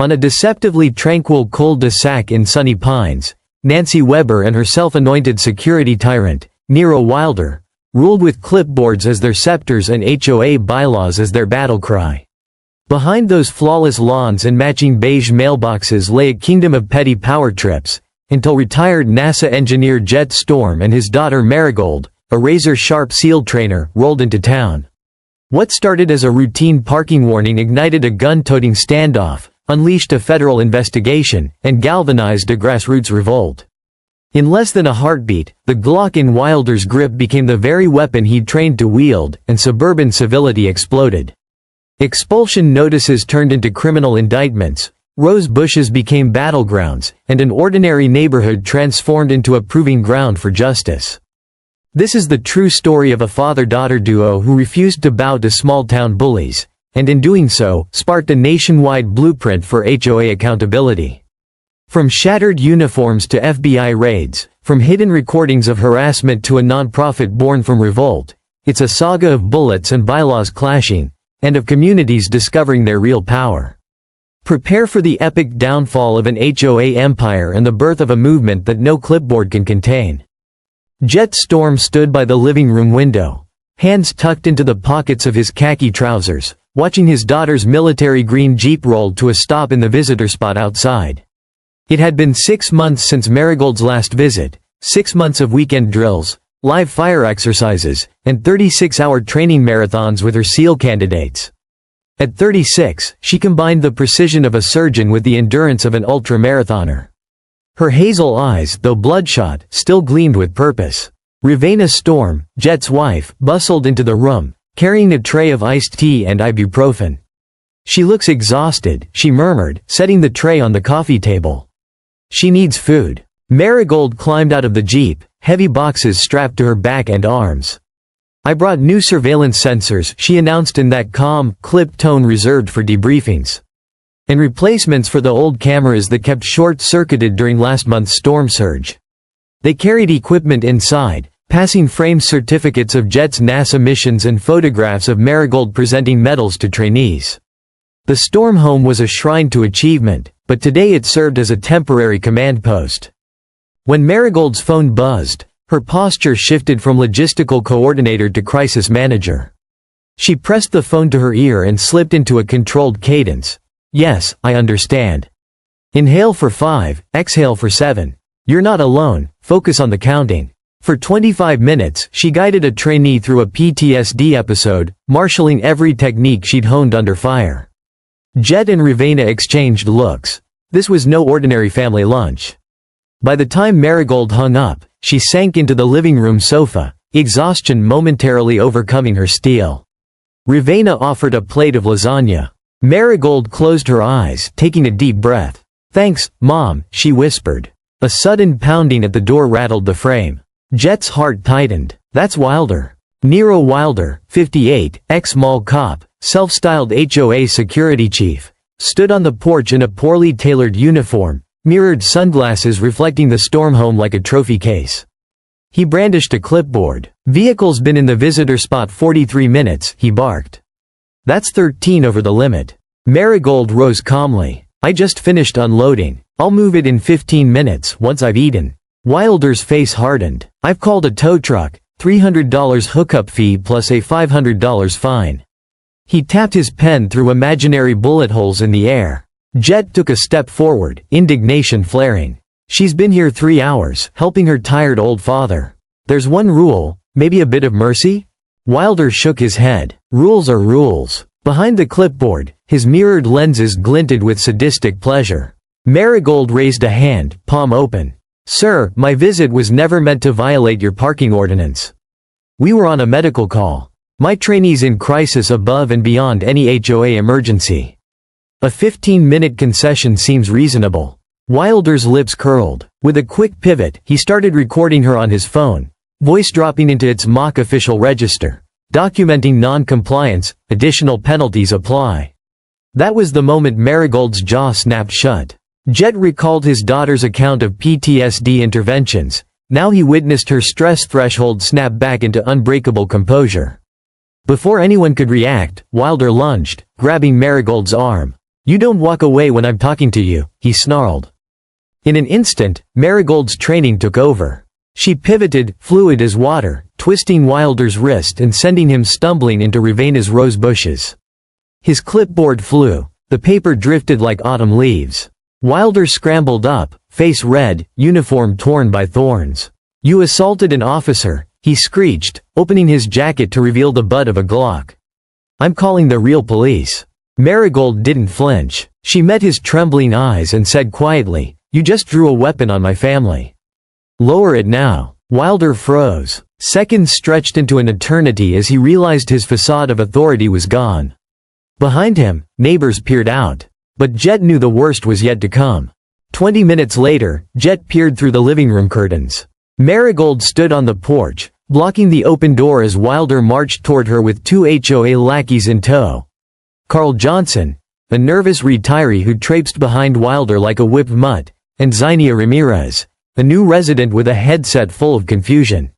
On a deceptively tranquil cul-de-sac in Sunny Pines, Nancy Weber and her self-anointed security tyrant, Nero Wilder, ruled with clipboards as their scepters and HOA bylaws as their battle cry. Behind those flawless lawns and matching beige mailboxes lay a kingdom of petty power trips, until retired NASA engineer Jet Storm and his daughter Maragold, a razor-sharp SEAL trainer, rolled into town. What started as a routine parking warning ignited a gun-toting standoff, unleashed a federal investigation, and galvanized a grassroots revolt. In less than a heartbeat, the Glock in Wilder's grip became the very weapon he'd trained to wield, and suburban civility exploded. Expulsion notices turned into criminal indictments, rose bushes became battlegrounds, and an ordinary neighborhood transformed into a proving ground for justice. This is the true story of a father-daughter duo who refused to bow to small-town bullies, and in doing so, sparked a nationwide blueprint for HOA accountability. From shattered uniforms to FBI raids, from hidden recordings of harassment to a nonprofit born from revolt, it's a saga of bullets and bylaws clashing, and of communities discovering their real power. Prepare for the epic downfall of an HOA empire and the birth of a movement that no clipboard can contain. Jet Storm stood by the living room window, hands tucked into the pockets of his khaki trousers, watching his daughter's military green Jeep roll to a stop in the visitor spot outside. It had been 6 months since Maragold's last visit, 6 months of weekend drills, live fire exercises, and 36-hour training marathons with her SEAL candidates. At 36, she combined the precision of a surgeon with the endurance of an ultra-marathoner. Her hazel eyes, though bloodshot, still gleamed with purpose. Ravenna Storm, Jet's wife, bustled into the room, carrying a tray of iced tea and ibuprofen. "She looks exhausted," she murmured, setting the tray on the coffee table. "She needs food." Maragold climbed out of the Jeep, heavy boxes strapped to her back and arms. "I brought new surveillance sensors," she announced in that calm, clipped tone reserved for debriefings. "And replacements for the old cameras that kept short-circuited during last month's storm surge." They carried equipment inside, passing framed certificates of Jet's NASA missions and photographs of Maragold presenting medals to trainees. The storm home was a shrine to achievement, but today it served as a temporary command post. When Maragold's phone buzzed, her posture shifted from logistical coordinator to crisis manager. She pressed the phone to her ear and slipped into a controlled cadence. "Yes, I understand. Inhale for 5, exhale for 7. You're not alone, focus on the counting." For 25 minutes, she guided a trainee through a PTSD episode, marshalling every technique she'd honed under fire. Jet and Ravenna exchanged looks. This was no ordinary family lunch. By the time Maragold hung up, she sank into the living room sofa, exhaustion momentarily overcoming her steel. Ravenna offered a plate of lasagna. Maragold closed her eyes, taking a deep breath. "Thanks, Mom," she whispered. A sudden pounding at the door rattled the frame. Jet's heart tightened. "That's Wilder." Nero Wilder, 58, ex-mall cop, self-styled HOA security chief, stood on the porch in a poorly tailored uniform, mirrored sunglasses reflecting the storm home like a trophy case. He brandished a clipboard. "Vehicle's been in the visitor spot 43 minutes, he barked. "That's 13 over the limit." Maragold rose calmly. "I just finished unloading. I'll move it in 15 minutes, once I've eaten." Wilder's face hardened. "I've called a tow truck, $300 hookup fee plus a $500 fine." He tapped his pen through imaginary bullet holes in the air. Jet took a step forward, indignation flaring. "She's been here 3 hours, helping her tired old father. There's one rule, maybe a bit of mercy?" Wilder shook his head. "Rules are rules." Behind the clipboard, his mirrored lenses glinted with sadistic pleasure. Maragold raised a hand, palm open. "Sir, my visit was never meant to violate your parking ordinance. We were on a medical call. My trainee's in crisis above and beyond any HOA emergency. A 15-minute concession seems reasonable." Wilder's lips curled. With a quick pivot, he started recording her on his phone, voice dropping into its mock official register. "Documenting non-compliance, additional penalties apply." That was the moment Maragold's jaw snapped shut. Jet recalled his daughter's account of PTSD interventions. Now he witnessed her stress threshold snap back into unbreakable composure. Before anyone could react, Wilder lunged, grabbing Maragold's arm. "You don't walk away when I'm talking to you," he snarled. In an instant, Maragold's training took over. She pivoted, fluid as water, twisting Wilder's wrist and sending him stumbling into Ravena's rose bushes. His clipboard flew. The paper drifted like autumn leaves. Wilder scrambled up, face red, uniform torn by thorns. "You assaulted an officer," he screeched, opening his jacket to reveal the butt of a Glock. "I'm calling the real police." Maragold didn't flinch. She met his trembling eyes and said quietly, "You just drew a weapon on my family. Lower it now." Wilder froze. Seconds stretched into an eternity as he realized his facade of authority was gone. Behind him, neighbors peered out. But Jet knew the worst was yet to come. 20 minutes later, Jet peered through the living room curtains. Maragold stood on the porch, blocking the open door as Wilder marched toward her with 2 HOA lackeys in tow. Carl Johnson, a nervous retiree who traipsed behind Wilder like a whipped mutt, and Zynia Ramirez, a new resident with a headset full of confusion.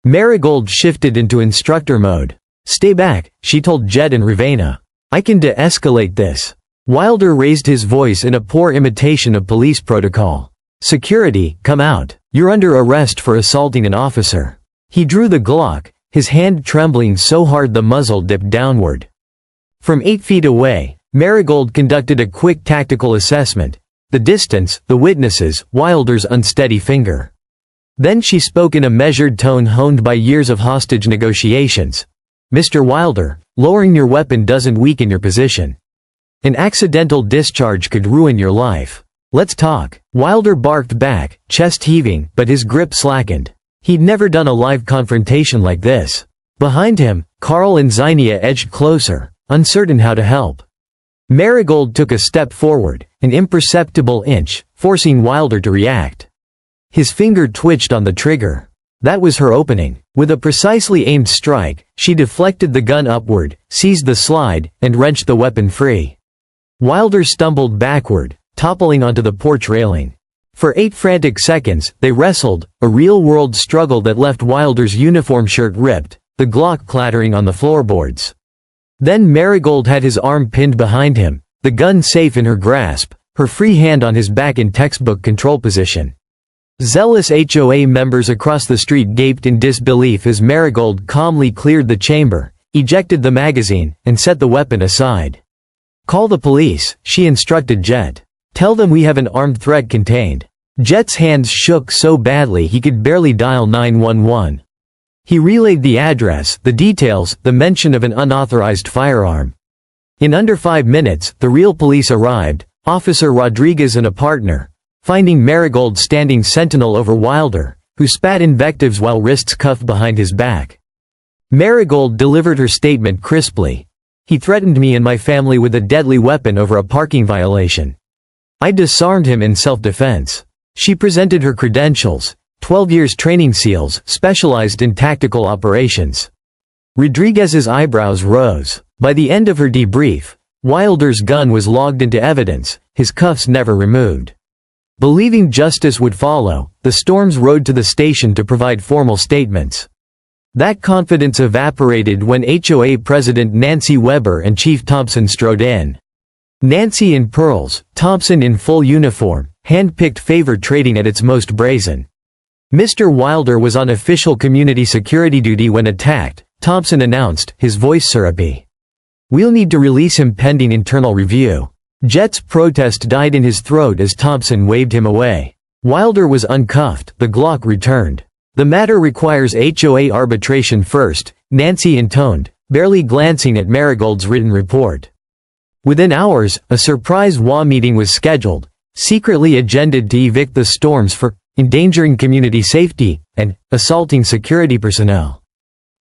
Maragold shifted into instructor mode. "Stay back," she told Jet and Raveena. "I can de-escalate this." Wilder raised his voice in a poor imitation of police protocol. "Security, come out. You're under arrest for assaulting an officer." He drew the Glock, his hand trembling so hard the muzzle dipped downward. From 8 feet away, Maragold conducted a quick tactical assessment. The distance, the witnesses, Wilder's unsteady finger. Then she spoke in a measured tone honed by years of hostage negotiations. "Mr. Wilder, lowering your weapon doesn't weaken your position. An accidental discharge could ruin your life. Let's talk." Wilder barked back, chest heaving, but his grip slackened. He'd never done a live confrontation like this. Behind him, Carl and Zynia edged closer, uncertain how to help. Maragold took a step forward, an imperceptible inch, forcing Wilder to react. His finger twitched on the trigger. That was her opening. With a precisely aimed strike, she deflected the gun upward, seized the slide, and wrenched the weapon free. Wilder stumbled backward, toppling onto the porch railing. For 8 frantic seconds, they wrestled, a real-world struggle that left Wilder's uniform shirt ripped, the Glock clattering on the floorboards. Then Maragold had his arm pinned behind him, the gun safe in her grasp, her free hand on his back in textbook control position. Zealous HOA members across the street gaped in disbelief as Maragold calmly cleared the chamber, ejected the magazine, and set the weapon aside. "Call the police," she instructed Jet. "Tell them we have an armed threat contained." Jet's hands shook so badly he could barely dial 911. He relayed the address, the details, the mention of an unauthorized firearm. In under 5 minutes, the real police arrived, Officer Rodriguez and a partner, finding Maragold standing sentinel over Wilder, who spat invectives while wrists cuffed behind his back. Maragold delivered her statement crisply. "He threatened me and my family with a deadly weapon over a parking violation. I disarmed him in self-defense." She presented her credentials, 12 years training SEALs, specialized in tactical operations. Rodriguez's eyebrows rose. By the end of her debrief, Wilder's gun was logged into evidence, his cuffs never removed. Believing justice would follow, the Storms rode to the station to provide formal statements. That confidence evaporated when HOA President Nancy Weber and Chief Thompson strode in. Nancy in pearls, Thompson in full uniform, hand-picked favor trading at its most brazen. Mr. Wilder was on official community security duty when attacked, Thompson announced, his voice syrupy. "We'll need to release him pending internal review." Jet's protest died in his throat as Thompson waved him away. Wilder was uncuffed, the Glock returned. "The matter requires HOA arbitration first," Nancy intoned, barely glancing at Maragold's written report. Within hours, a surprise HOA meeting was scheduled, secretly agended to evict the Storms for endangering community safety and assaulting security personnel.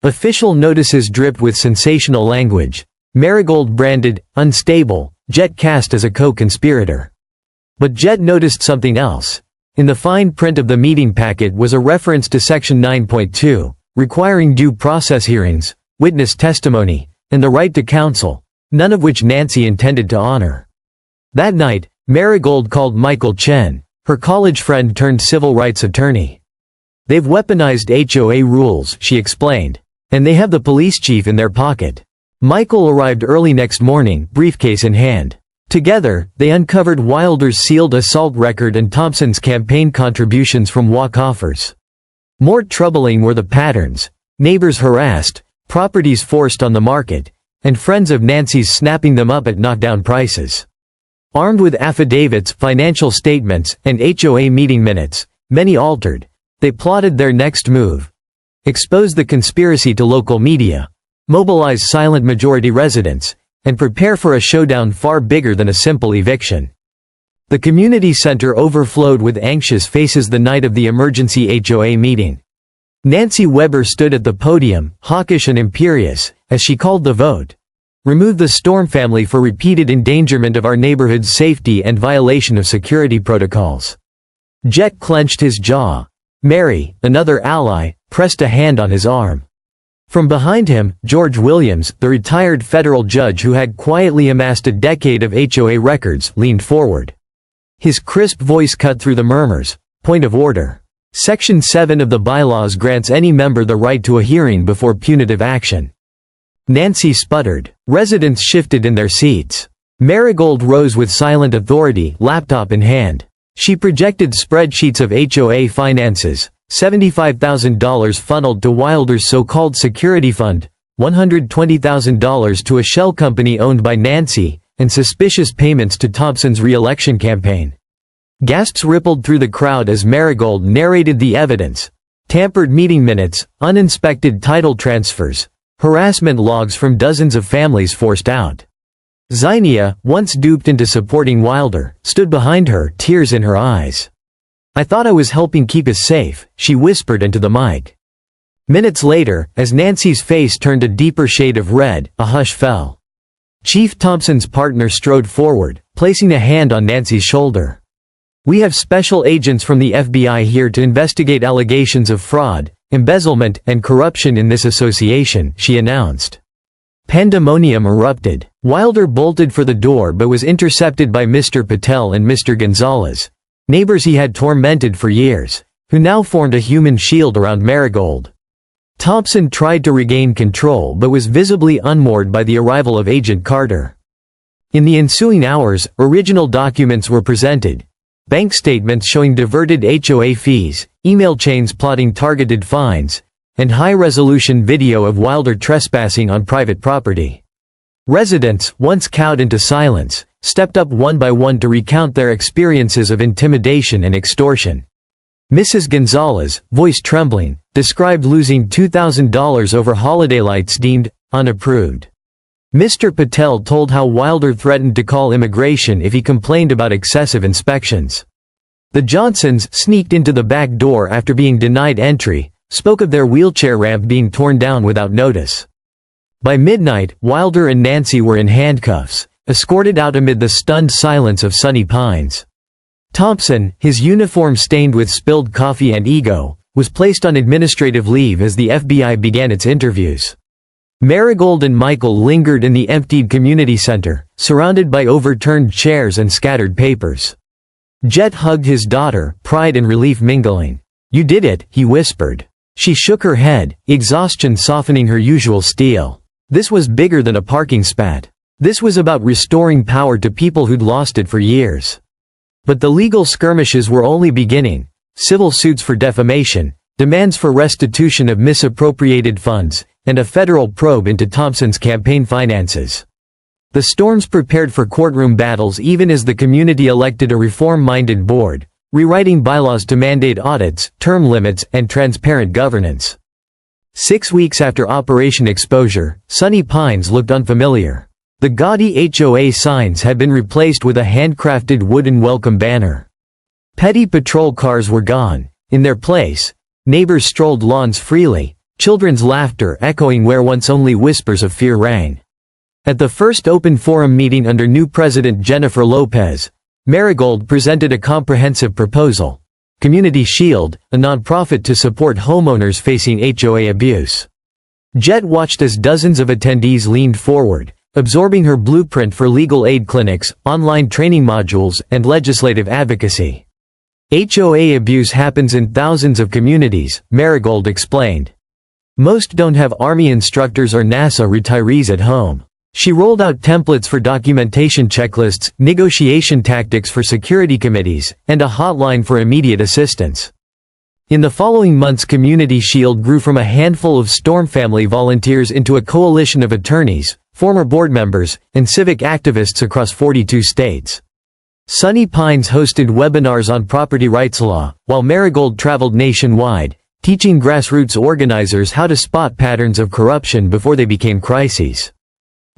Official notices dripped with sensational language. Maragold branded unstable, Jet cast as a co-conspirator. But Jet noticed something else. In the fine print of the meeting packet was a reference to Section 9.2, requiring due process hearings, witness testimony, and the right to counsel, none of which Nancy intended to honor. That night, Maragold called Michael Chen, her college friend turned civil rights attorney. "They've weaponized HOA rules," she explained, "and they have the police chief in their pocket." Michael arrived early next morning, briefcase in hand. Together, they uncovered Wilder's sealed assault record and Thompson's campaign contributions from walk-offers. More troubling were the patterns: neighbors harassed, properties forced on the market, and friends of Nancy's snapping them up at knockdown prices. Armed with affidavits, financial statements, and HOA meeting minutes, many altered, they plotted their next move: expose the conspiracy to local media, mobilize silent majority residents, and prepare for a showdown far bigger than a simple eviction. The community center overflowed with anxious faces the night of the emergency HOA meeting. Nancy Weber stood at the podium, hawkish and imperious, as she called the vote: remove the Storm family for repeated endangerment of our neighborhood's safety and violation of security protocols. Jet clenched his jaw. Mary, another ally, pressed a hand on his arm. From behind him, George Williams, the retired federal judge who had quietly amassed a decade of HOA records, leaned forward. His crisp voice cut through the murmurs. Point of order. Section 7 of the bylaws grants any member the right to a hearing before punitive action. Nancy sputtered. Residents shifted in their seats. Maragold rose with silent authority, laptop in hand. She projected spreadsheets of HOA finances. $75,000 funneled to Wilder's so-called security fund, $120,000 to a shell company owned by Nancy, and suspicious payments to Thompson's re-election campaign. Gasps rippled through the crowd as Maragold narrated the evidence: tampered meeting minutes, uninspected title transfers, harassment logs from dozens of families forced out. Zinnia, once duped into supporting Wilder, stood behind her, tears in her eyes. "I thought I was helping keep us safe," she whispered into the mic. Minutes later, as Nancy's face turned a deeper shade of red, a hush fell. Chief Thompson's partner strode forward, placing a hand on Nancy's shoulder. "We have special agents from the FBI here to investigate allegations of fraud, embezzlement, and corruption in this association," she announced. Pandemonium erupted. Wilder bolted for the door but was intercepted by Mr. Patel and Mr. Gonzalez, neighbors he had tormented for years, who now formed a human shield around Maragold. Thompson tried to regain control but was visibly unmoored by the arrival of Agent Carter. In the ensuing hours, original documents were presented: bank statements showing diverted HOA fees, email chains plotting targeted fines, and high-resolution video of Wilder trespassing on private property. Residents, once cowed into silence, stepped up one by one to recount their experiences of intimidation and extortion. Mrs. Gonzalez, voice trembling, described losing $2,000 over holiday lights deemed unapproved. Mr. Patel told how Wilder threatened to call immigration if he complained about excessive inspections. The Johnsons sneaked into the back door after being denied entry, spoke of their wheelchair ramp being torn down without notice. By midnight, Wilder and Nancy were in handcuffs, escorted out amid the stunned silence of Sunny Pines. Thompson, his uniform stained with spilled coffee and ego, was placed on administrative leave as the FBI began its interviews. Maragold and Michael lingered in the emptied community center, surrounded by overturned chairs and scattered papers. Jet hugged his daughter, pride and relief mingling. "You did it," he whispered. She shook her head, exhaustion softening her usual steel. This was bigger than a parking spat. This was about restoring power to people who'd lost it for years. But the legal skirmishes were only beginning: civil suits for defamation, demands for restitution of misappropriated funds, and a federal probe into Thompson's campaign finances. The Storms prepared for courtroom battles even as the community elected a reform-minded board, rewriting bylaws to mandate audits, term limits, and transparent governance. 6 weeks after Operation Exposure, Sunny Pines looked unfamiliar. The gaudy HOA signs had been replaced with a handcrafted wooden welcome banner. Petty patrol cars were gone. In their place, neighbors strolled lawns freely, children's laughter echoing where once only whispers of fear rang. At the first open forum meeting under new President Jennifer Lopez, Maragold presented a comprehensive proposal: Community Shield, a nonprofit to support homeowners facing HOA abuse. Jet watched as dozens of attendees leaned forward, absorbing her blueprint for legal aid clinics, online training modules, and legislative advocacy. HOA abuse happens in thousands of communities, Maragold explained. Most don't have Army instructors or NASA retirees at home. She rolled out templates for documentation checklists, negotiation tactics for security committees, and a hotline for immediate assistance. In the following months, Community Shield grew from a handful of Storm family volunteers into a coalition of attorneys, former board members, and civic activists across 42 states. Sunny Pines hosted webinars on property rights law, while Maragold traveled nationwide, teaching grassroots organizers how to spot patterns of corruption before they became crises.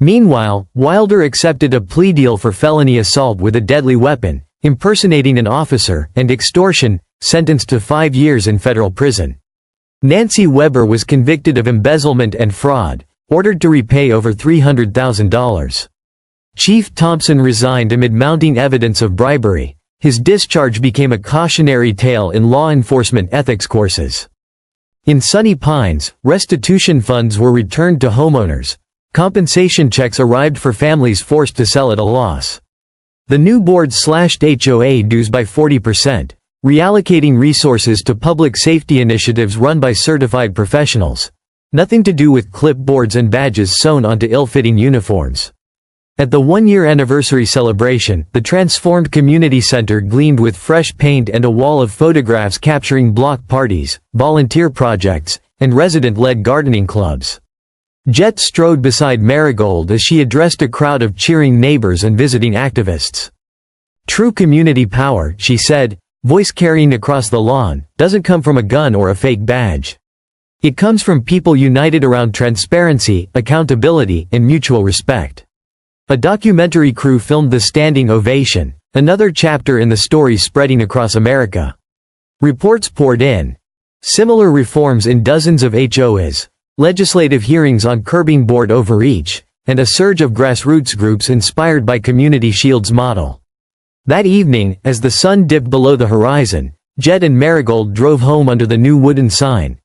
Meanwhile, Wilder accepted a plea deal for felony assault with a deadly weapon, impersonating an officer, and extortion, sentenced to 5 years in federal prison. Nancy Weber was convicted of embezzlement and fraud, ordered to repay over $300,000. Chief Thompson resigned amid mounting evidence of bribery. His discharge became a cautionary tale in law enforcement ethics courses. In Sunny Pines, restitution funds were returned to homeowners. Compensation checks arrived for families forced to sell at a loss. The new board slashed HOA dues by 40%, reallocating resources to public safety initiatives run by certified professionals. Nothing to do with clipboards and badges sewn onto ill-fitting uniforms. At the one-year anniversary celebration, the transformed community center gleamed with fresh paint and a wall of photographs capturing block parties, volunteer projects, and resident-led gardening clubs. Jet strode beside Maragold as she addressed a crowd of cheering neighbors and visiting activists. "True community power," she said, voice carrying across the lawn, "doesn't come from a gun or a fake badge. It comes from people united around transparency, accountability, and mutual respect." A documentary crew filmed the standing ovation, another chapter in the story spreading across America. Reports poured in. Similar reforms in dozens of HOAs, legislative hearings on curbing board overreach, and a surge of grassroots groups inspired by Community Shield's model. That evening, as the sun dipped below the horizon, Jet and Maragold drove home under the new wooden sign,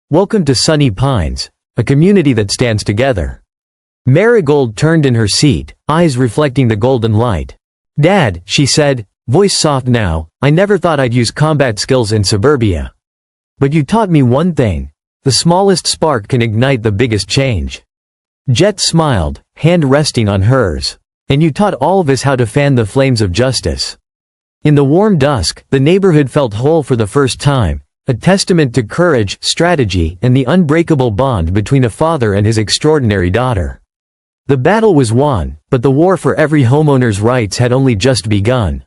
"Welcome to Sunny Pines, a community that stands together." Maragold turned in her seat, eyes reflecting the golden light. "Dad," she said, voice soft now, "I never thought I'd use combat skills in suburbia. But you taught me one thing. The smallest spark can ignite the biggest change." Jet smiled, hand resting on hers. "And you taught all of us how to fan the flames of justice." In the warm dusk, the neighborhood felt whole for the first time, a testament to courage, strategy, and the unbreakable bond between a father and his extraordinary daughter. The battle was won, but the war for every homeowner's rights had only just begun.